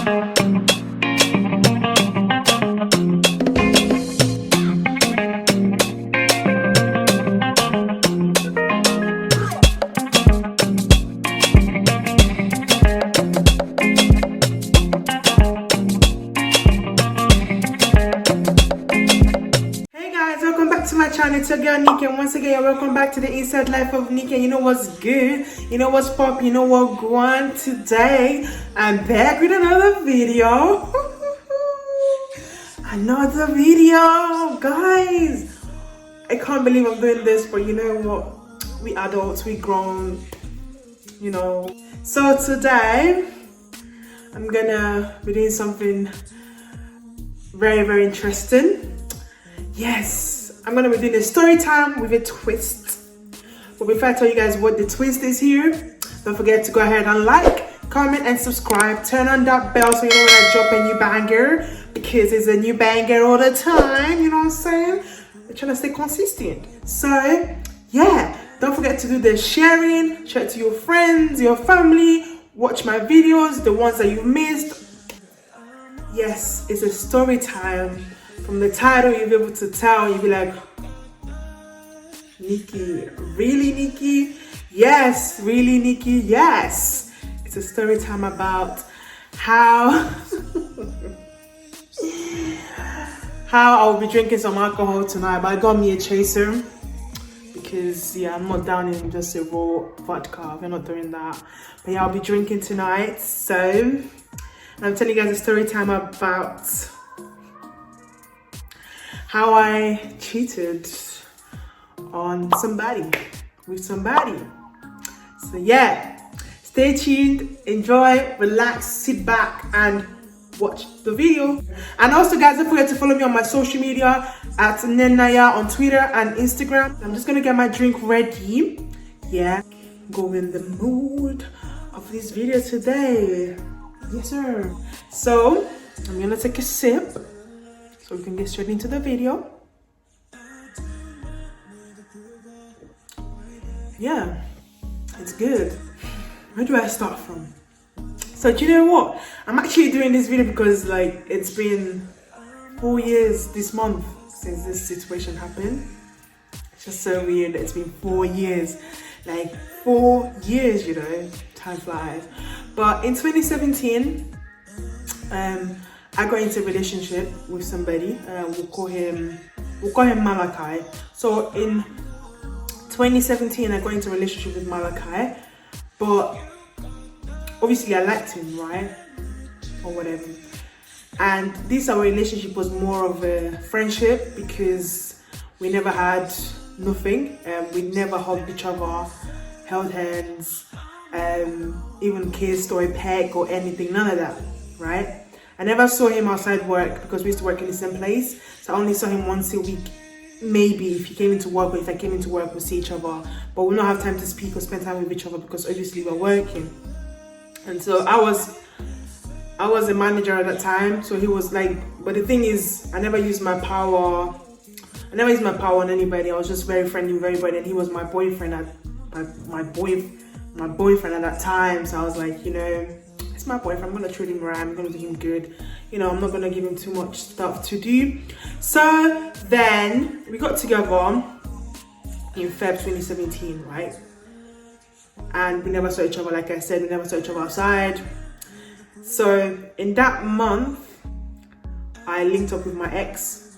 To my channel, it's your girl Nikki, and once again welcome back to the inside life of Nikki. And you know what's good, you know what's pop, you know what going today. I'm back with another video. Another video, guys. I can't believe I'm doing this, but you know what, we adults, we grown, you know. So today I'm gonna be doing something very interesting. Yes, I'm gonna be doing a story time with a twist. But before I tell you guys what the twist is here, don't forget to go ahead and like, comment, and subscribe. Turn on that bell so you know when I drop a new banger, because it's a new banger all the time. You know what I'm saying? I'm trying to stay consistent. So yeah, don't forget to do the sharing, share it to your friends, your family, watch my videos, the ones that you've missed. Yes, it's a story time. From the title, you'll be able to tell, you'll be like, Nikki, really Nikki? Yes, really Nikki? Yes. It's a story time about how I'll be drinking some alcohol tonight, but I got me a chaser because yeah, I'm not down in just a raw vodka. We're not doing that. But yeah, I'll be drinking tonight. So I'm telling you guys a story time about how I cheated on somebody, with somebody. So yeah, stay tuned, enjoy, relax, sit back and watch the video. And also guys, don't forget to follow me on my social media at Nenaya on Twitter and Instagram. I'm just gonna get my drink ready. Yeah, go in the mood of this video today. Yes sir. So I'm gonna take a sip so we can get straight into the video. Yeah, it's good. Where do I start from? So do you know what? I'm actually doing this video because like it's been 4 years this month since this situation happened. It's just so weird that it's been 4 years. Like 4 years, you know, time flies. But in 2017, I got into a relationship with somebody. We'll call him Malachi. So in 2017, I got into a relationship with Malachi, but obviously I liked him, right? Or whatever. And our relationship was more of a friendship because we never had nothing. We never hugged each other, held hands, even kissed or a peck or anything, none of that, right? I never saw him outside work because we used to work in the same place. So I only saw him once a week. Maybe if he came into work, or if I came into work, we'll see each other. But we'll not have time to speak or spend time with each other because obviously we're working. And so I was a manager at that time. So he was like, but the thing is, I never used my power. I never used my power on anybody. I was just very friendly with everybody. And he was my boyfriend my boyfriend at that time. So I was like, you know, it's my boyfriend, I'm gonna treat him right, I'm gonna do him good, you know, I'm not gonna give him too much stuff to do. So then we got together in Feb 2017, right? And we never saw each other, like I said, we never saw each other outside. So in that month, I linked up with my ex,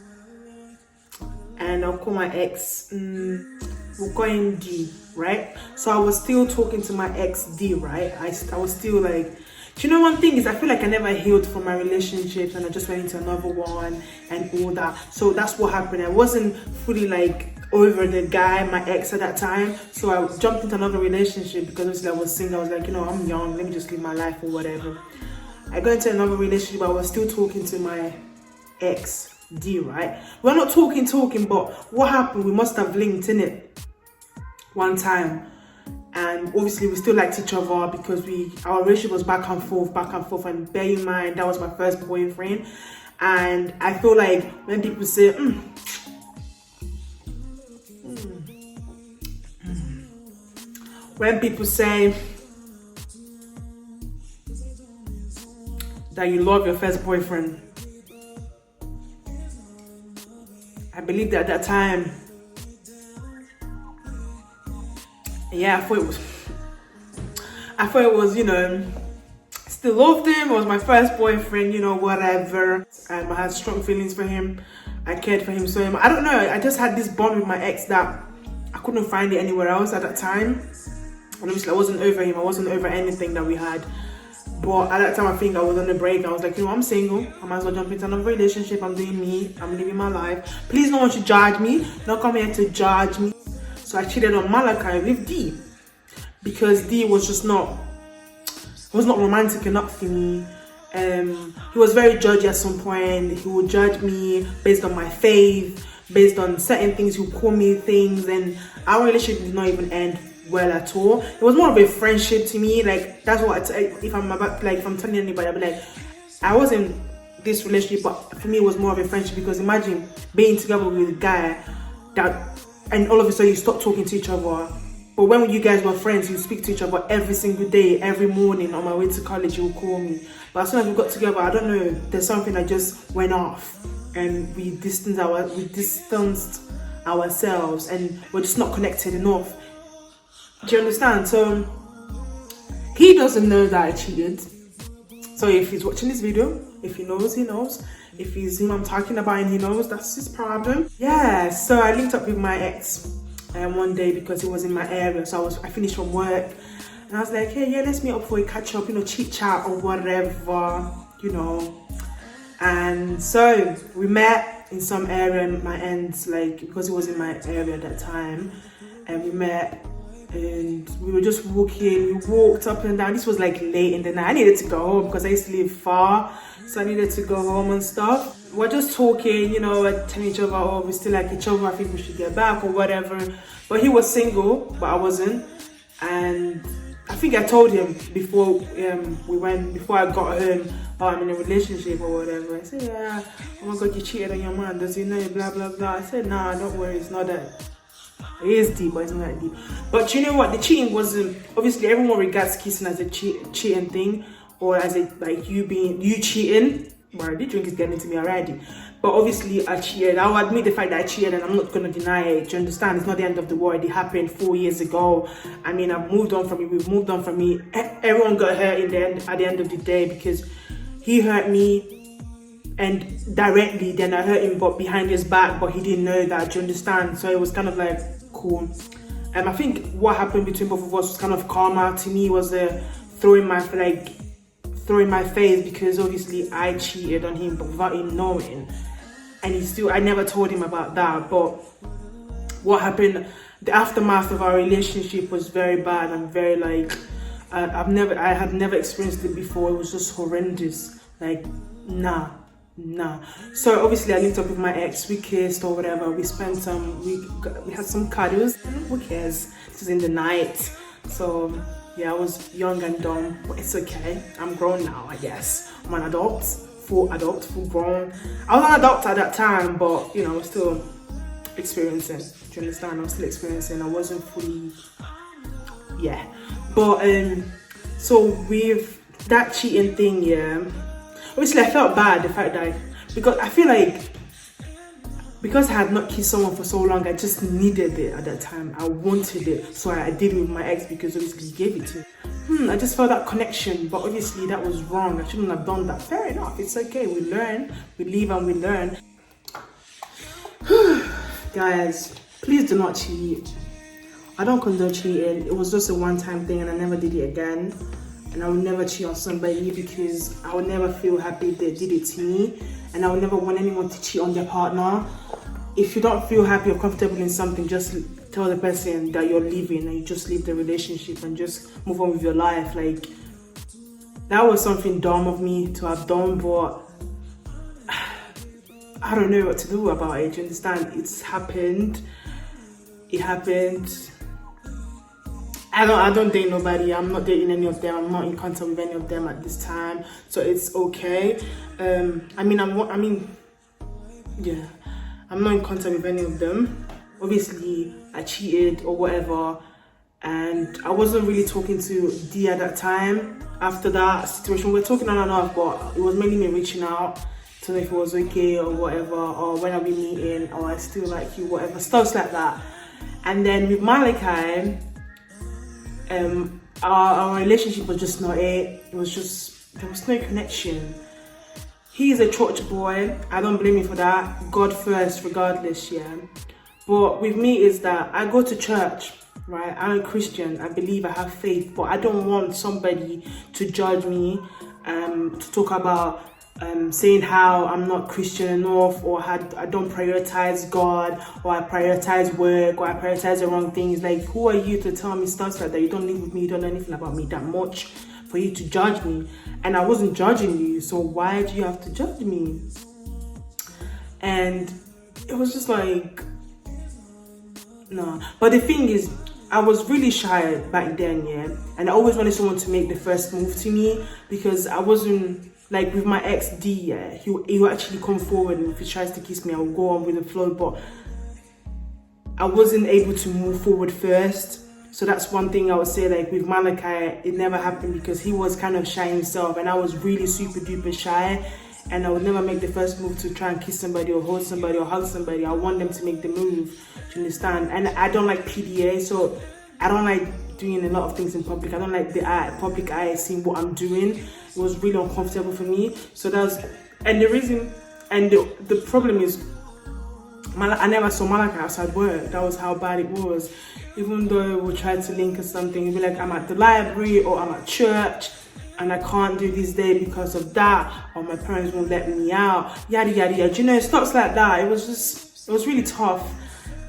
and I'll call my ex, we'll call him D, right? So I was still talking to my ex D, right? I was still like, do you know one thing is I feel like I never healed from my relationships and I just went into another one and all that. So that's what happened. I wasn't fully like over the guy, my ex at that time. So I jumped into another relationship because obviously I was single. I was like, you know, I'm young, let me just live my life or whatever. I got into another relationship, but I was still talking to my ex D, right? We're not talking, but what happened? We must have linked in it one time. And obviously we still liked each other because our relationship was back and forth, and bear in mind that was my first boyfriend. And I feel like when people say when people say that you love your first boyfriend. I believe that at that time, yeah, I thought it was, you know, still loved him. It was my first boyfriend, you know, whatever. I had strong feelings for him. I cared for him so much. I don't know, I just had this bond with my ex that I couldn't find it anywhere else at that time. And obviously I wasn't over him, I wasn't over anything that we had. But at that time I think I was on a break. I was like, you know, I'm single, I might as well jump into another relationship. I'm doing me, I'm living my life. Please no one should judge me, don't come here to judge me. So I cheated on Malachi with D, because D was just not romantic enough for me. He was very judgy at some point. He would judge me based on my faith, based on certain things. He would call me things, and our relationship did not even end well at all. It was more of a friendship to me. Like, that's what if I'm telling anybody, I'll be like, I was in this relationship, but for me it was more of a friendship. Because imagine being together with a guy and all of a sudden you stop talking to each other. But when you guys were friends, you speak to each other every single day, every morning. On my way to college, you would call me. But as soon as we got together, I don't know, there's something that just went off, and we distanced ourselves, and we're just not connected enough. Do you understand? So he doesn't know that I cheated. So if he's watching this video, if he knows, he knows. If he's him I'm talking about and he knows, that's his problem. Yeah, so I linked up with my ex one day because he was in my area. So I finished from work and I was like, hey, yeah, let's meet up for a catch up, you know, chit chat or whatever, you know. And so we met in some area in my end, like, because he was in my area at that time, and we met. And we were just walking, we walked up and down. This was like late in the night. I needed to go home because I used to live far, so I needed to go home and stuff. We're just talking, you know, we're telling each other, oh, we still like each other, I think we should get back or whatever. But he was single, but I wasn't. And I think I told him before I got home, oh, I'm in a relationship or whatever. I said, yeah, oh my God, you cheated on your man, does he know you, blah, blah, blah. I said, nah, don't worry, it's not that. It is deep, but it's not that deep. But you know what? The cheating wasn't, obviously everyone regards kissing as a cheating thing, or as a like you cheating. But the drink is getting to me already. But obviously I cheated. I'll admit the fact that I cheated, and I'm not gonna deny it. Do you understand? It's not the end of the world. It happened 4 years ago. I mean, I've moved on from it. We've moved on from it. Everyone got hurt in the end, at the end of the day, because he hurt me. And directly, then I hurt him, but behind his back, but he didn't know that. Do you understand? So it was kind of like cool. I think what happened between both of us was kind of karma. To me, was throwing my face, because obviously I cheated on him, but without him knowing. And I never told him about that. But what happened, the aftermath of our relationship was very bad and very like, I had never experienced it before. It was just horrendous. Like, nah. So obviously I linked up with my ex, we kissed or whatever, we spent we had some cuddles. Who cares? This was in the night. So yeah, I was young and dumb, but it's okay. I'm grown now, I guess. I'm an adult, full grown. I was an adult at that time, but you know, I was still experiencing. Do you understand? I'm still experiencing. I wasn't fully, yeah. But so with that cheating thing, yeah, obviously I felt bad, the fact that because I feel like, because I had not kissed someone for so long, I just needed it at that time. I wanted it, so I did it with my ex, because obviously he gave it to me. I just felt that connection, but obviously that was wrong. I shouldn't have done that. Fair enough, it's okay. We learn, we live and we learn. Guys, please do not cheat. I don't condone cheating. It was just a one-time thing, and I never did it again. And I will never cheat on somebody, because I would never feel happy if they did it to me, and I would never want anyone to cheat on their partner. If you don't feel happy or comfortable in something, just tell the person that you're leaving, and you just leave the relationship and just move on with your life. Like, that was something dumb of me to have done, but I don't know what to do about it. Do you understand? It's happened. It happened. I don't date nobody. I'm not dating any of them. I'm not in contact with any of them at this time, so it's okay. I'm not in contact with any of them. Obviously, I cheated or whatever. and I wasn't really talking to D at that time. After that situation, we were talking on and off, but it was mainly me reaching out to know if it was okay or whatever, or when are we meeting, or I still like you, whatever, stuff like that. And then with Malachi, our relationship was just not it. It was just, there was no connection. He is a church boy. I don't blame him for that. God first, regardless, yeah. But with me is that I go to church, right? I'm a Christian. I believe, I have faith, but I don't want somebody to judge me, to talk about saying how I'm not Christian enough, or I don't prioritize God, or I prioritize work, or I prioritize the wrong things. Like, who are you to tell me stuff like that? You don't live with me, you don't know anything about me that much for you to judge me. And I wasn't judging you, so why do you have to judge me? And it was just like, no. But the thing is, I was really shy back then, yeah, and I always wanted someone to make the first move to me, because I wasn't, like with my ex D, yeah, he would actually come forward, and if he tries to kiss me, I would go on with the flow, but I wasn't able to move forward first. So that's one thing I would say, like with Malachi, it never happened because he was kind of shy himself, and I was really super duper shy, and I would never make the first move to try and kiss somebody or hold somebody or hug somebody. I want them to make the move, do you understand? And I don't like PDA, so I don't like doing a lot of things in public. I don't like the public eye seeing what I'm doing. It was really uncomfortable for me. So that's, and the reason, and the problem is, I never saw Malachi outside work. That was how bad it was. Even though we tried to link or something, he'd be like, I'm at the library or I'm at church and I can't do this day because of that, or my parents won't let me out, yada yada yada. You know, stuff like that. It was really tough.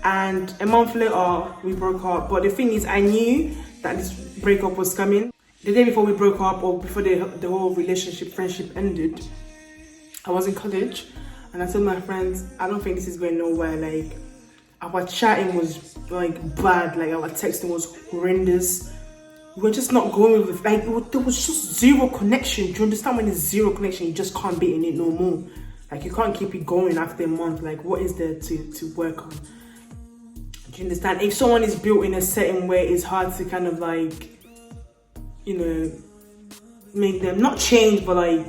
And a month later, we broke up. But the thing is, I knew that this breakup was coming. The day before we broke up, or before the whole friendship ended, I was in college, and I told my friends, I don't think this is going nowhere. Like, our chatting was like bad, like our texting was horrendous. We were just not going with, like, there was just zero connection. Do you understand? When there's zero connection, you just can't be in it no more. Like, you can't keep it going after a month. Like, what is there to work on? Do you understand? If someone is built in a certain way, it's hard to kind of like, you know, make them not change, but like,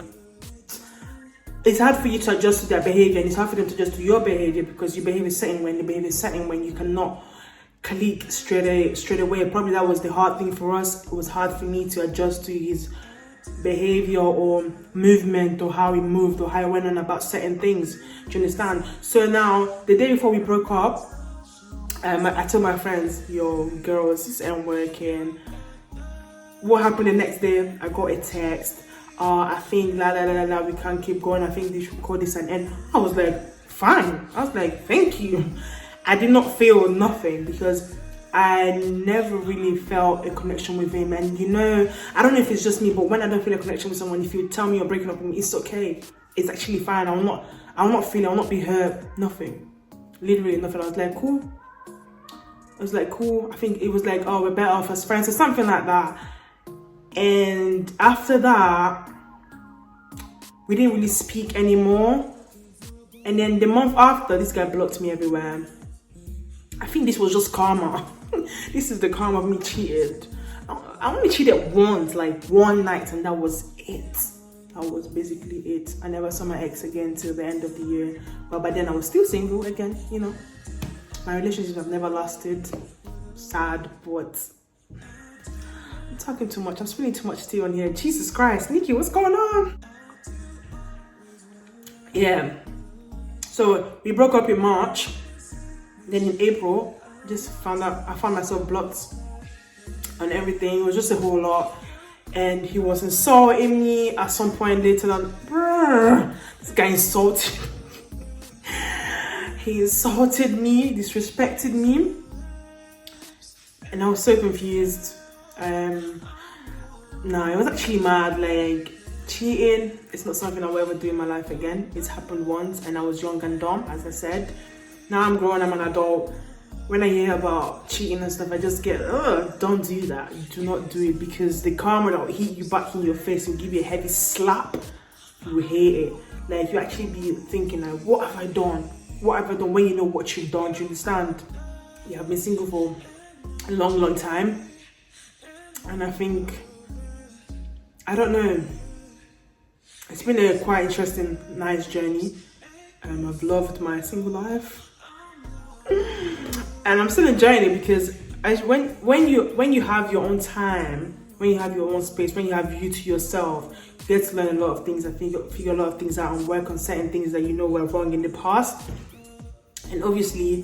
it's hard for you to adjust to their behavior, and it's hard for them to adjust to your behavior, because you behave a certain way and they behave a certain way. You cannot click straight away. Probably that was the hard thing for us. It was hard for me to adjust to his behavior or movement, or how he moved, or how he went on about certain things. Do you understand? So now, the day before we broke up, I told my friends, yo, girls, this ain't working. What happened the next day? I got a text. I think we can't keep going. I think they should call this an end. I was like, fine. I was like, thank you. I did not feel nothing, because I never really felt a connection with him. And you know, I don't know if it's just me, but when I don't feel a connection with someone, if you tell me you're breaking up with me, it's okay. It's actually fine. I will not feel it. I will not be hurt. Nothing. Literally nothing. I was like, cool. I think it was like, oh, we're better off as friends or something like that. And after that, we didn't really speak anymore. And then the month after, this guy blocked me everywhere. I think this was just karma. This is the karma of me cheated. I only cheated once, like one night, and that was it. That was basically it. I never saw my ex again till the end of the year. But by then I was still single again, you know. My relationships have never lasted. Sad, but I'm talking too much. I'm spilling too much tea on here. Jesus Christ, Nikki, what's going on? Yeah. So we broke up in March. Then in April, I found myself blocked and everything. It was just a whole lot. And he was insulting me at some point later on. This guy insulted. He insulted me, disrespected me. And I was so confused. No, I was actually mad. Like, cheating, it's not something I will ever do in my life again. It's happened once, and I was young and dumb, as I said. Now I'm grown, I'm an adult. When I hear about cheating and stuff, I just get, don't do that. Do not do it, because the karma that will hit you back in your face will give you a heavy slap. You will hate it. Like, you actually be thinking, like, what have I done? What have I done? When you know what you've done, do you understand? Yeah, I've been single for a long time. And I think, I don't know, it's been a quite interesting, nice journey. I've loved my single life, and I'm still enjoying it because when you have your own time, when you have your own space, when you have you to yourself, you get to learn a lot of things. I think figure a lot of things out and work on certain things that you know were wrong in the past. And obviously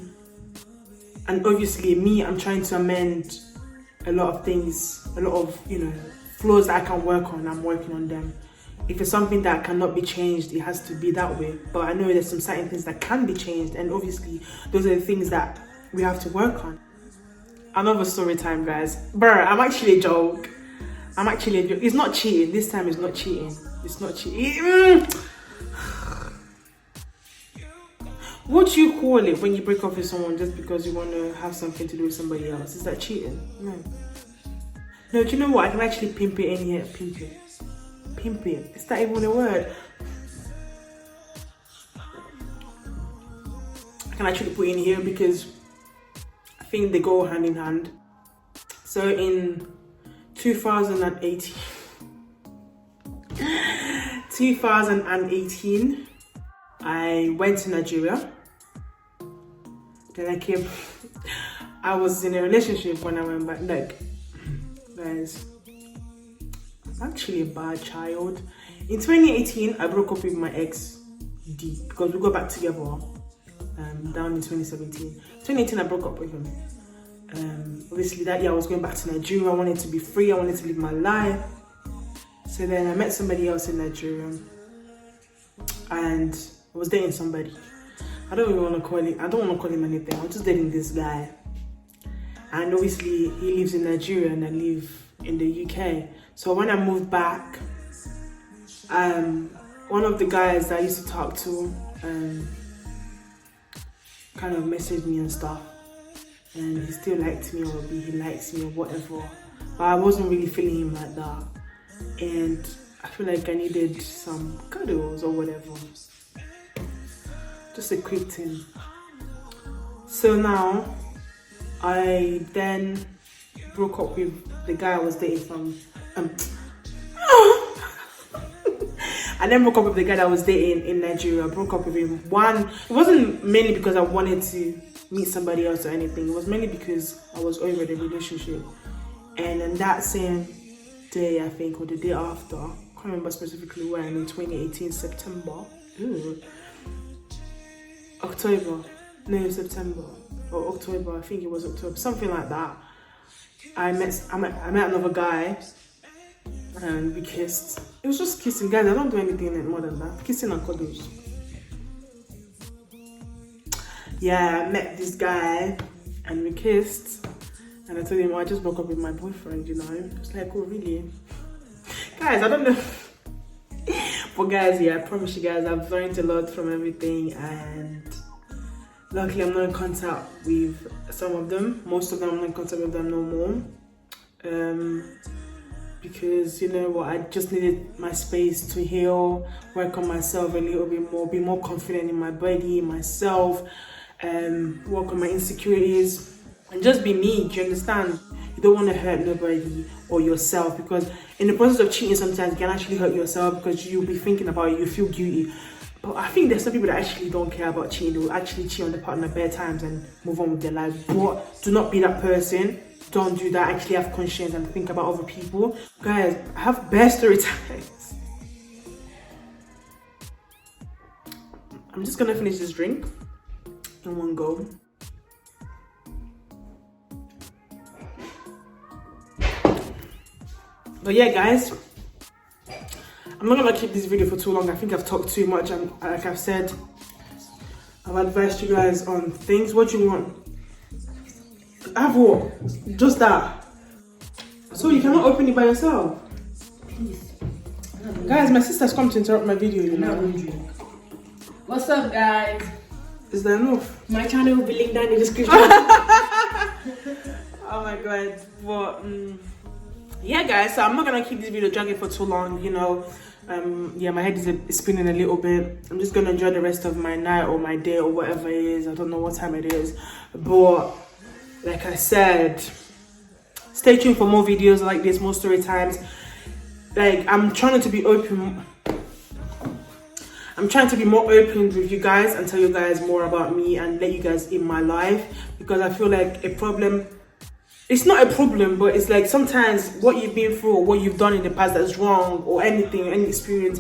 me, I'm trying to amend a lot of things, a lot of, you know, flaws that I can work on. I'm working on them. If it's something that cannot be changed, it has to be that way. But I know there's some certain things that can be changed, and obviously those are the things that we have to work on. Another story time, guys. Bruh, I'm actually a joke. It's not cheating. This time it's not cheating. It's not cheating. What do you call it when you break up with someone just because you want to have something to do with somebody else? Is that cheating? No. No, do you know what? I can actually pimp it in here. Pimp it. Pimp it. Is that even a word? I can actually put it in here because I think they go hand in hand. So in 2018, I went to Nigeria. Then I came. I was in a relationship when I went back. Like, guys, I'm actually a bad child. In 2018, I broke up with my ex D because we got back together. Down in 2017. 2018, I broke up with him. Obviously that year I was going back to Nigeria. I wanted to be free. I wanted to live my life. So then I met somebody else in Nigeria, and I was dating somebody. I don't want to call him anything. I was just dating this guy, and obviously he lives in Nigeria and I live in the UK. So when I moved back, one of the guys that I used to talk to kind of messaged me and stuff, and he still liked me, or he likes me or whatever, but I wasn't really feeling him like that, and I feel like I needed some cuddles or whatever, just a quick thing. So now I then broke up with the guy I was dating from I then broke up with the guy that I was dating in Nigeria. I broke up with him. It wasn't mainly because I wanted to meet somebody else or anything. It was mainly because I was over the relationship. And in that same day, I think, or the day after, I can't remember specifically when, in 2018, September. September or October. I think it was October, something like that. I met another guy. And we kissed. It was just kissing, guys. I don't do anything more than that. Kissing and cuddles. Yeah, I met this guy and we kissed. And I told him, I just broke up with my boyfriend, you know. It was like, oh, really? Guys, I don't know. But guys, yeah, I promise you guys, I've learned a lot from everything. And luckily, I'm not in contact with some of them. Most of them, I'm not in contact with them no more. Because, you know what, I just needed my space to heal, work on myself a little bit more, be more confident in my body, myself, work on my insecurities, and just be me. Do you understand? You don't want to hurt nobody or yourself, because in the process of cheating, sometimes you can actually hurt yourself because you'll be thinking about it, you feel guilty. But I think there's some people that actually don't care about cheating. They will actually cheat on their partner bare times and move on with their life. But do not be that person. Don't do that. Actually have conscience and think about other people. Guys, I have best story times. I'm just gonna finish this drink in one go. But yeah, guys, I'm not gonna keep this video for too long. I think I've talked too much, and like I've said, I've advised you guys on things. What you want? Have what? Just that. So you cannot open it by yourself. Please. Guys, my sister's come to interrupt my video, you know. What's up, guys? Is that enough? My channel will be linked down in the description. Oh my god. But yeah, guys, so I'm not gonna keep this video dragging for too long, you know. Yeah, my head is spinning a little bit. I'm just gonna enjoy the rest of my night or my day or whatever it is. I don't know what time it is, but like I said, Stay tuned for more videos like this, more story times. Like, I'm trying to be open. I'm trying to be more open with you guys and tell you guys more about me and let you guys in my life, because I feel like a problem, it's not a problem, but it's like sometimes what you've been through or what you've done in the past that's wrong, or anything, any experience,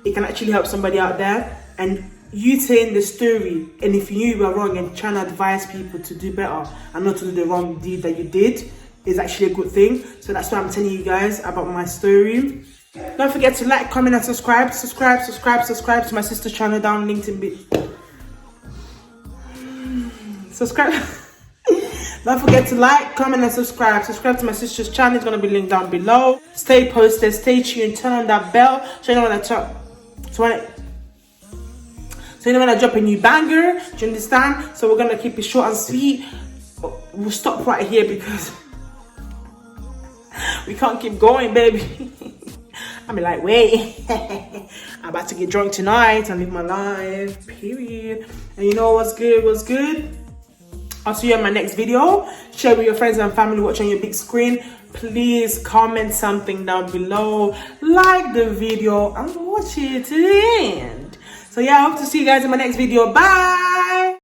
it can actually help somebody out there. And you telling the story, and if you knew you were wrong and trying to advise people to do better and not to do the wrong deed that you did, is actually a good thing. So that's why I'm telling you guys about my story. Don't forget to like, comment and subscribe to my sister's channel down linked in subscribe. Don't forget to like, comment and subscribe to my sister's channel. It's going to be linked down below. Stay posted, stay tuned, turn on that bell so you know when I talk, so you know when I drop a new banger. Do you understand? So we're going to keep it short and sweet. We'll stop right here because we can't keep going, baby. I'm like, wait, I'm about to get drunk tonight and live my life, period. And you know what's good, I'll see you in my next video. Share with your friends and family, watch on your big screen. Please comment something down below, like the video, and watch it to the end. So yeah, I hope to see you guys in my next video. Bye.